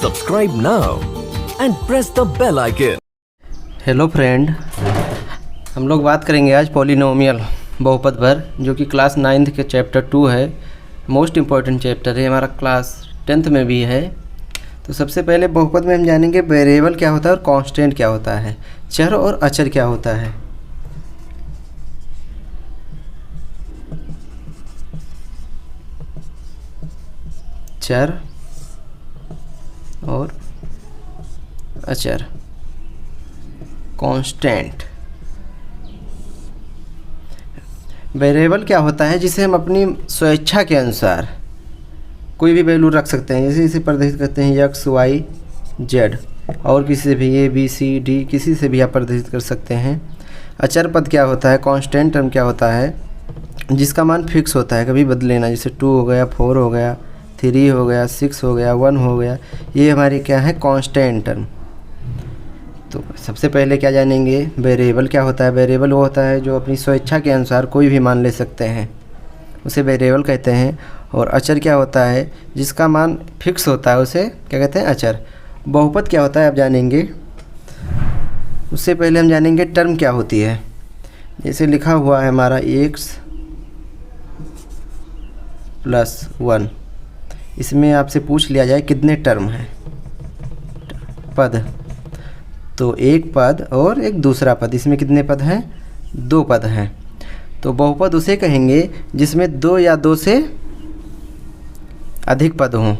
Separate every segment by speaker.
Speaker 1: Subscribe now and press the bell icon.
Speaker 2: Hello friend, हम लोग बात करेंगे आज पॉलिनोमियल बहुपद पर, जो कि क्लास 9th के चैप्टर 2 है। मोस्ट इम्पॉर्टेंट चैप्टर है, हमारा क्लास 10th में भी है। तो सबसे पहले बहुपद में हम जानेंगे वेरिएबल क्या होता है और कांस्टेंट क्या होता है, चर और अचर क्या होता है। चर और अचर, कांस्टेंट। वेरिएबल क्या होता है जिसे हम अपनी स्वेच्छा के अनुसार कोई भी वैल्यू रख सकते हैं, जैसे इसे प्रदर्शित करते हैं x, y, z, और किसी से भी a, b, c, d, किसी से भी आप प्रदर्शित कर सकते हैं। अचर पद क्या होता है, कांस्टेंट टर्म क्या होता है, जिसका मान फिक्स होता है, कभी बदले ना, जैसे 2 हो गया, 4 हो गया, 3 हो गया, 6 हो गया, 1 हो गया, ये हमारी क्या है, कांस्टेंट टर्म। तो सबसे पहले क्या जानेंगे, वेरिएबल क्या होता है। वेरिएबल वो होता है जो अपनी स्वेच्छा के अनुसार कोई भी मान ले सकते हैं, उसे वेरिएबल कहते हैं। और अचर क्या होता है, जिसका मान फिक्स होता है, उसे क्या कहते हैं, अचर। बहुपद क्या होता है आप जानेंगे, उससे पहले हम जानेंगे टर्म क्या होती है। जैसे लिखा हुआ है हमारा x + 1, इसमें आपसे पूछ लिया जाए कितने टर्म हैं, पद, तो एक पद और एक दूसरा पद, इसमें कितने पद हैं, 2 पद हैं। तो बहुपद उसे कहेंगे जिसमें 2 या 2 से अधिक पद हों,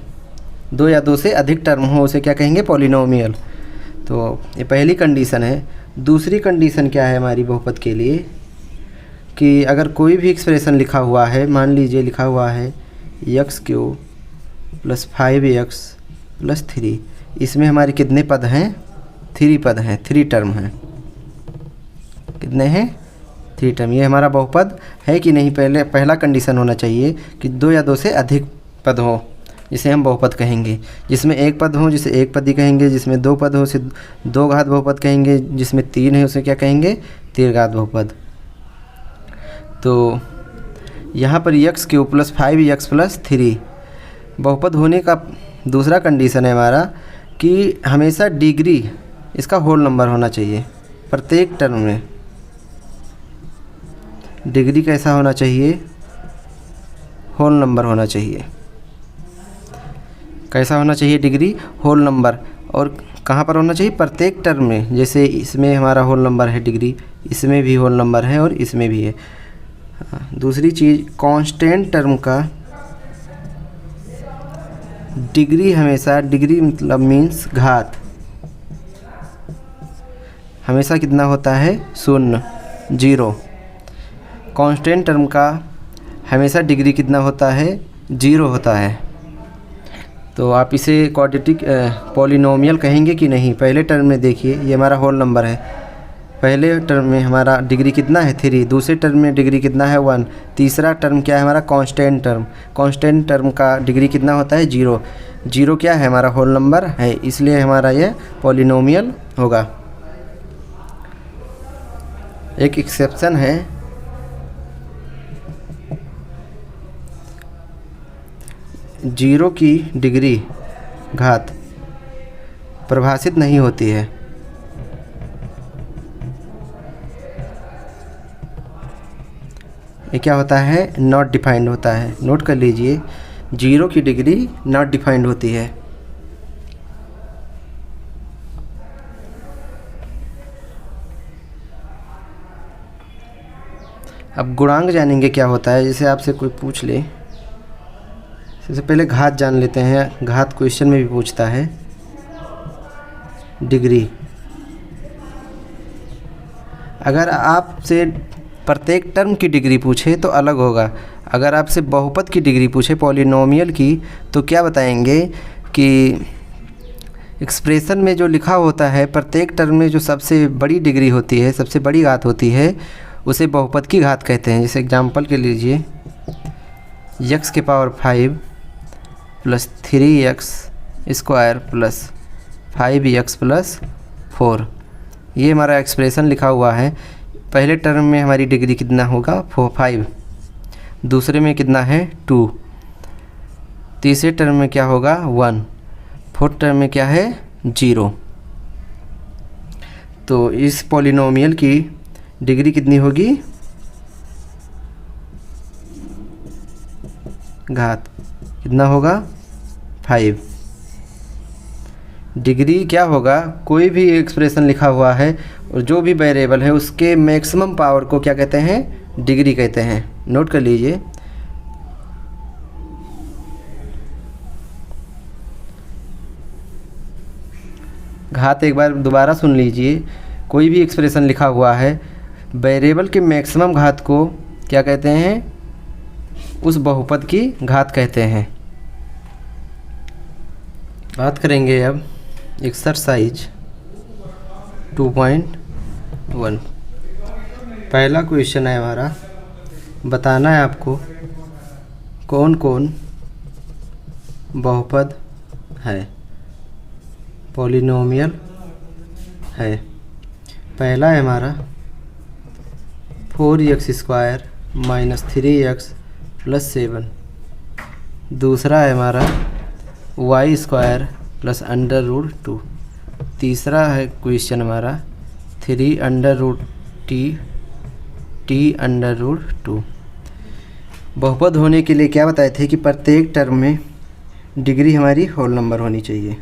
Speaker 2: 2 या 2 से अधिक टर्म हो, उसे क्या कहेंगे, पॉलिनोमियल। तो ये पहली कंडीशन है। दूसरी कंडीशन क्या है हमारी बहुपद के लिए, कि अगर कोई भी एक्सप्रेशन लिखा हुआ है, मान लीजिए लिखा हुआ है x³ + 5x + 3, इसमें हमारे कितने पद हैं, 3 पद हैं, 3 टर्म हैं। कितने हैं, 3 टर्म। ये हमारा बहुपद है कि नहीं, पहला कंडीशन होना चाहिए कि 2 या 2 से अधिक पद हो, जिसे हम बहुपद कहेंगे। जिसमें एक पद हो जिसे एक पदी कहेंगे, जिसमें 2 पद हो उसे 2 घात बहुपद कहेंगे, जिसमें 3 है उसे क्या कहेंगे, 3 घात बहुपद। तो यहाँ पर x³ + 5x + 3 बहुपद होने का दूसरा कंडीशन है हमारा, कि हमेशा डिग्री इसका होल नंबर होना चाहिए। प्रत्येक टर्म में डिग्री कैसा होना चाहिए, होल नंबर होना चाहिए। कैसा होना चाहिए, डिग्री होल नंबर। और कहाँ पर होना चाहिए, प्रत्येक टर्म में। जैसे इसमें हमारा होल नंबर है डिग्री, इसमें भी होल नंबर है और इसमें भी है। दूसरी चीज़, कांस्टेंट टर्म का डिग्री हमेशा, डिग्री मतलब मीन्स घात, हमेशा कितना होता है, 0, 0। कांस्टेंट टर्म का हमेशा डिग्री कितना होता है, 0 होता है। तो आप इसे क्वाड्रेटिक पॉलिनोमियल कहेंगे कि नहीं। पहले टर्म में देखिए, ये हमारा होल नंबर है, पहले टर्म में हमारा डिग्री कितना है, 3, दूसरे टर्म में डिग्री कितना है, 1, तीसरा टर्म क्या है हमारा, कांस्टेंट टर्म। कांस्टेंट टर्म का डिग्री कितना होता है, 0। 0 क्या है, हमारा होल नंबर है, इसलिए हमारा यह पॉलिनोमियल होगा। एक एक्सेप्शन है, जीरो की डिग्री घात परिभाषित नहीं होती है। ये क्या होता है, नॉट डिफाइंड होता है। नोट कर लीजिए, 0 की डिग्री नॉट डिफाइंड होती है। अब गुणांक जानेंगे क्या होता है। जैसे आपसे कोई पूछ ले, सबसे पहले घात जान लेते हैं। घात क्वेश्चन में भी पूछता है, डिग्री। अगर आपसे प्रत्येक टर्म की डिग्री पूछे तो अलग होगा। अगर आपसे बहुपद की डिग्री पूछे, पॉलिनोमियल की, तो क्या बताएंगे कि एक्सप्रेशन में जो लिखा होता है, प्रत्येक टर्म में जो सबसे बड़ी डिग्री होती है, सबसे बड़ी घात होती है, उसे बहुपद की घात कहते हैं। जैसे एग्जांपल के लीजिए, x⁵ + 3x² + 5x + 4, ये हमारा एक्सप्रेशन लिखा हुआ है। पहले टर्म में हमारी डिग्री कितना होगा, 5, दूसरे में कितना है 2, तीसरे टर्म में क्या होगा 1, फोर्थ टर्म में क्या है 0। तो इस पॉलिनोमियल की डिग्री कितनी होगी, घात कितना होगा 5। डिग्री क्या होगा, कोई भी एक्सप्रेशन लिखा हुआ है और जो भी वेरिएबल है उसके मैक्सिमम पावर को क्या कहते हैं, डिग्री कहते हैं। नोट कर लीजिए। घात एक बार दोबारा सुन लीजिए। कोई भी एक्सप्रेशन लिखा हुआ है, वेरिएबल के मैक्सिमम घात को क्या कहते हैं, उस बहुपद की घात कहते हैं। बात करेंगे अब एक्सरसाइज 2.1। पहला क्वेश्चन है हमारा, बताना है आपको कौन कौन बहुपद है, पॉलिनोमियल है। पहला है हमारा 4x² - 3x + 7। दूसरा है हमारा y² + √2। तीसरा है क्वेश्चन हमारा 3√t t√2। बहुपद होने के लिए क्या बताए थे कि प्रत्येक टर्म में डिग्री हमारी होल नंबर होनी चाहिए।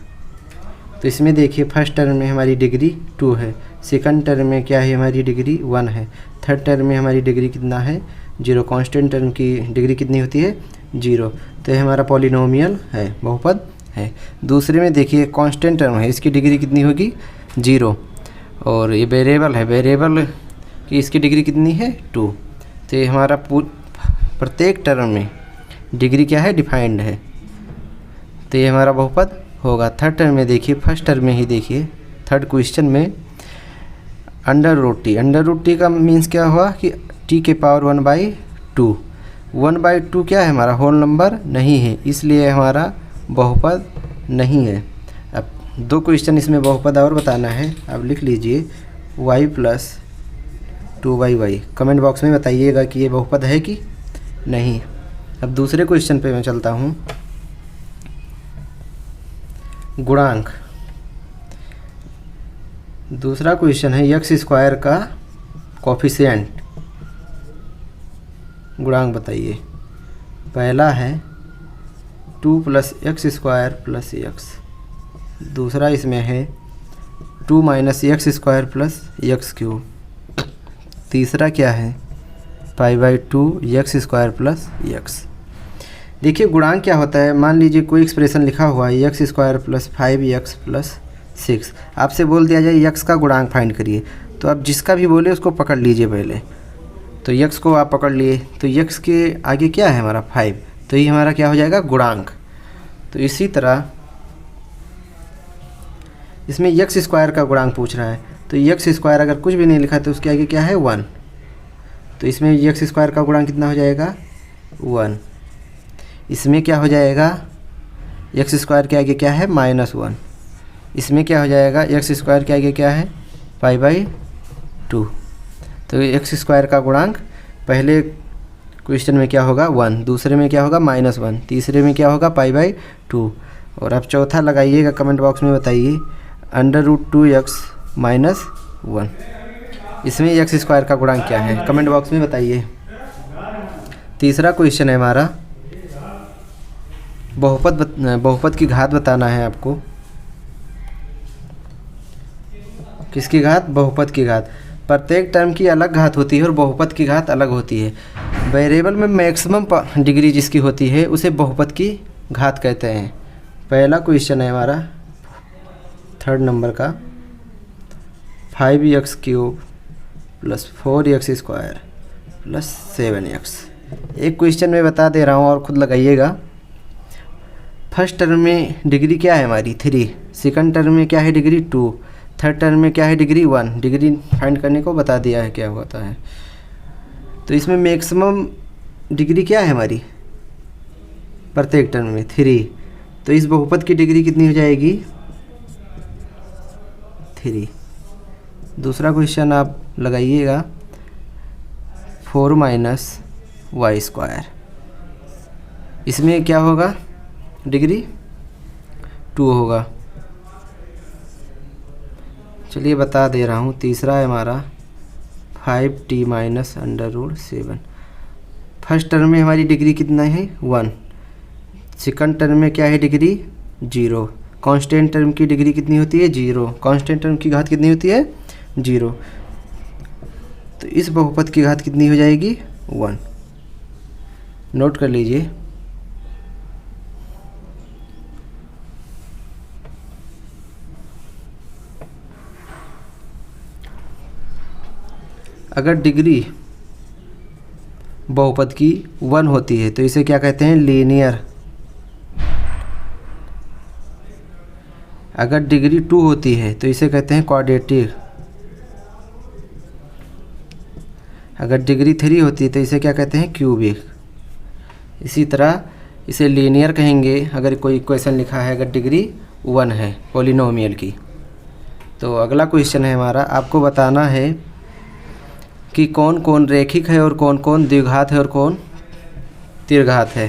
Speaker 2: तो इसमें देखिए फर्स्ट टर्म में हमारी डिग्री 2 है, सेकंड टर्म में क्या है हमारी डिग्री 1 है, थर्ड टर्म में हमारी डिग्री कितना है 0। कांस्टेंट टर्म की डिग्री कितनी होती है 0। तो ये हमारा पॉलिनोमियल है, बहुपद है। दूसरे में देखिए कांस्टेंट टर्म है, इसकी डिग्री कितनी होगी 0। और ये वेरिएबल है, वेरिएबल की इसकी डिग्री कितनी है 2। तो ये हमारा प्रत्येक टर्म में डिग्री क्या है, डिफाइंड है। तो ये हमारा बहुपद होगा। थर्ड टर्म में देखिए, फर्स्ट टर्म में ही देखिए, थर्ड क्वेश्चन में √t। √t का मीन्स क्या हुआ कि t के पावर 1/2। 1/2 क्या है हमारा, होल नंबर नहीं है, इसलिए हमारा बहुपद नहीं है। अब 2 क्वेश्चन इसमें बहुपद और बताना है। अब लिख लीजिए y + 2y। कमेंट बॉक्स में बताइएगा कि ये बहुपद है कि नहीं। अब दूसरे क्वेश्चन पे मैं चलता हूँ। गुणांक, दूसरा क्वेश्चन है x² का कोफिशिएंट, गुणांक बताइए। पहला है 2 + x² + x। दूसरा इसमें है 2 - x² + x³। तीसरा क्या है π/2 x² + x। देखिए गुणांक क्या होता है, मान लीजिए कोई एक्सप्रेशन लिखा हुआ है x² + 5x + 6। आपसे बोल दिया जाए x का गुणांक फाइंड करिए, तो आप जिसका भी बोले उसको पकड़ लीजिए पहले। तो x को आप पकड़ लिए, तो x के आगे क्या है हमारा 5, तो ये हमारा क्या हो जाएगा गुणांक। तो इसी तरह इसमें x² का गुणांक पूछ रहा है, तो x² अगर कुछ भी नहीं लिखा तो उसके आगे क्या है 1। तो इसमें x² का गुणांक कितना हो जाएगा 1। इसमें क्या हो जाएगा, x² के आगे क्या है -1। इसमें क्या हो जाएगा, x² के आगे क्या है π/2। तो x² का गुणांक पहले क्वेश्चन में क्या होगा 1, दूसरे में क्या होगा -1, तीसरे में क्या होगा π/2। और अब चौथा लगाइएगा, कमेंट बॉक्स में बताइए √2x - 1। इसमें x² का गुणांक क्या है, कमेंट बॉक्स में बताइए। तीसरा क्वेश्चन है हमारा बहुपद की घात बताना है आपको। किसकी घात, बहुपद की घात। प्रत्येक टर्म की अलग घात होती है और बहुपद की घात अलग होती है। वेरिएबल में मैक्सिमम डिग्री जिसकी होती है उसे बहुपद की घात कहते हैं। पहला क्वेश्चन है हमारा 3rd नंबर का 5x³ + 4x² + 7x। एक क्वेश्चन में बता दे रहा हूँ और ख़ुद लगाइएगा। फर्स्ट टर्म में डिग्री क्या है हमारी 3, सेकंड टर्म में क्या है डिग्री 2, थर्ड टर्म में क्या है डिग्री 1। डिग्री फाइंड करने को बता दिया है क्या होता है। तो इसमें मैक्सिमम डिग्री क्या है हमारी प्रत्येक टर्म में 3। तो इस बहुपद की डिग्री कितनी हो जाएगी 3। दूसरा क्वेश्चन आप लगाइएगा 4 - y²। इसमें क्या होगा डिग्री 2 होगा। चलिए बता दे रहा हूँ। तीसरा है हमारा 5t माइनस √7। फर्स्ट टर्म में हमारी डिग्री कितना है 1। सेकंड टर्म में क्या है डिग्री 0। कांस्टेंट टर्म की डिग्री कितनी होती है 0। कांस्टेंट टर्म की घात कितनी होती है 0। तो इस बहुपद की घात कितनी हो जाएगी 1। नोट कर लीजिए। अगर डिग्री बहुपद की 1 होती है तो इसे क्या कहते हैं लीनियर। अगर डिग्री 2 होती है तो इसे कहते हैं क्वाड्रेटिक। अगर डिग्री 3 होती है तो इसे क्या कहते हैं क्यूबिक। इसी तरह इसे लीनियर कहेंगे अगर कोई इक्वेशन लिखा है अगर डिग्री 1 है पॉलिनोमियल की। तो अगला क्वेश्चन है हमारा, आपको बताना है कि कौन कौन रेखिक है और कौन कौन द्विघात है और कौन तीर्घात है।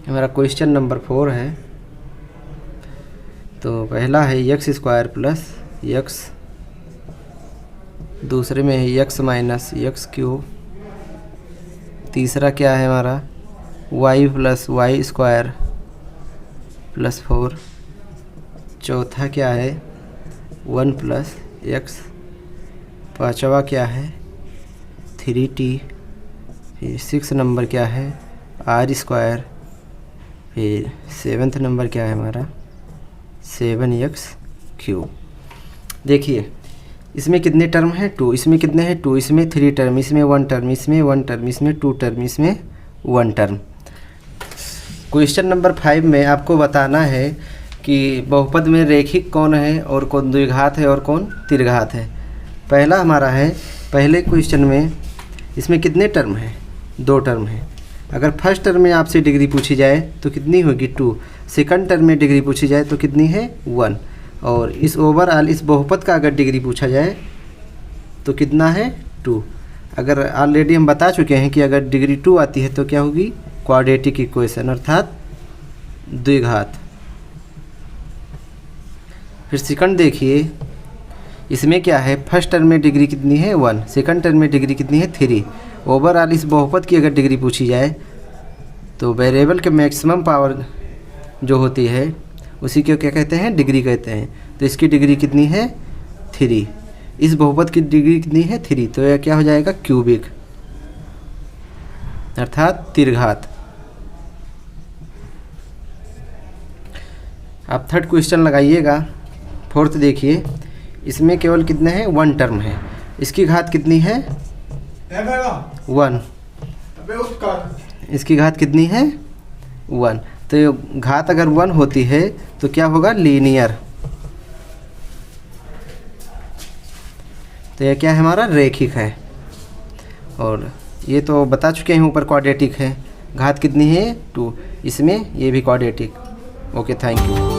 Speaker 2: हमारा क्वेश्चन नंबर 4 है। तो पहला है x² प्लस x, दूसरे में है x माइनस x³, तीसरा क्या है हमारा y प्लस y² प्लस 4, चौथा क्या है 1 प्लस x, पाँचवा क्या है 3t, फिर 6 नंबर क्या है r², फिर 7th नंबर क्या है हमारा 7x³। देखिए इसमें कितने टर्म है 2, इसमें कितने हैं 2, इसमें 3 टर्म, इसमें 1 टर्म, इसमें 1 टर्म, इसमें 2 टर्म, इसमें 1 टर्म। क्वेश्चन नंबर 5 में आपको बताना है कि बहुपद में रेखिक कौन है और कौन द्विघात है और कौन तीर्घात है। पहला हमारा है, पहले क्वेश्चन में इसमें कितने टर्म हैं 2 टर्म है। अगर फर्स्ट टर्म में आपसे डिग्री पूछी जाए तो कितनी होगी 2, सेकंड टर्म में डिग्री पूछी जाए तो कितनी है 1, और इस ओवरऑल इस बहुपद का अगर डिग्री पूछा जाए तो कितना है 2। अगर ऑलरेडी हम बता चुके हैं कि अगर डिग्री 2 आती है तो क्या होगी क्वाड्रेटिक इक्वेशन अर्थात द्विघात। फिर सेकंड देखिए इसमें क्या है, फर्स्ट टर्म में डिग्री कितनी है 1, सेकंड टर्म में डिग्री कितनी है 3। ओवरऑल इस बहुपद की अगर डिग्री पूछी जाए तो वेरिएबल के मैक्सिमम पावर जो होती है उसी को क्या कहते हैं डिग्री कहते हैं। तो इसकी डिग्री कितनी है 3, इस बहुपद की डिग्री कितनी है 3, तो यह क्या हो जाएगा क्यूबिक अर्थात तीर्घात। आप थर्ड क्वेश्चन लगाइएगा। फोर्थ देखिए इसमें केवल कितने हैं 1 टर्म है, इसकी घात कितनी है 1, इसकी घात कितनी है 1। तो घात अगर 1 होती है तो क्या होगा लीनियर। तो यह क्या है हमारा रेखिक है, और ये तो बता चुके हैं ऊपर क्वाड्रेटिक है। घात कितनी है 2, इसमें ये भी quadratic. Okay thank you.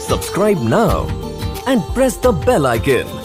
Speaker 1: Subscribe now and press the bell icon.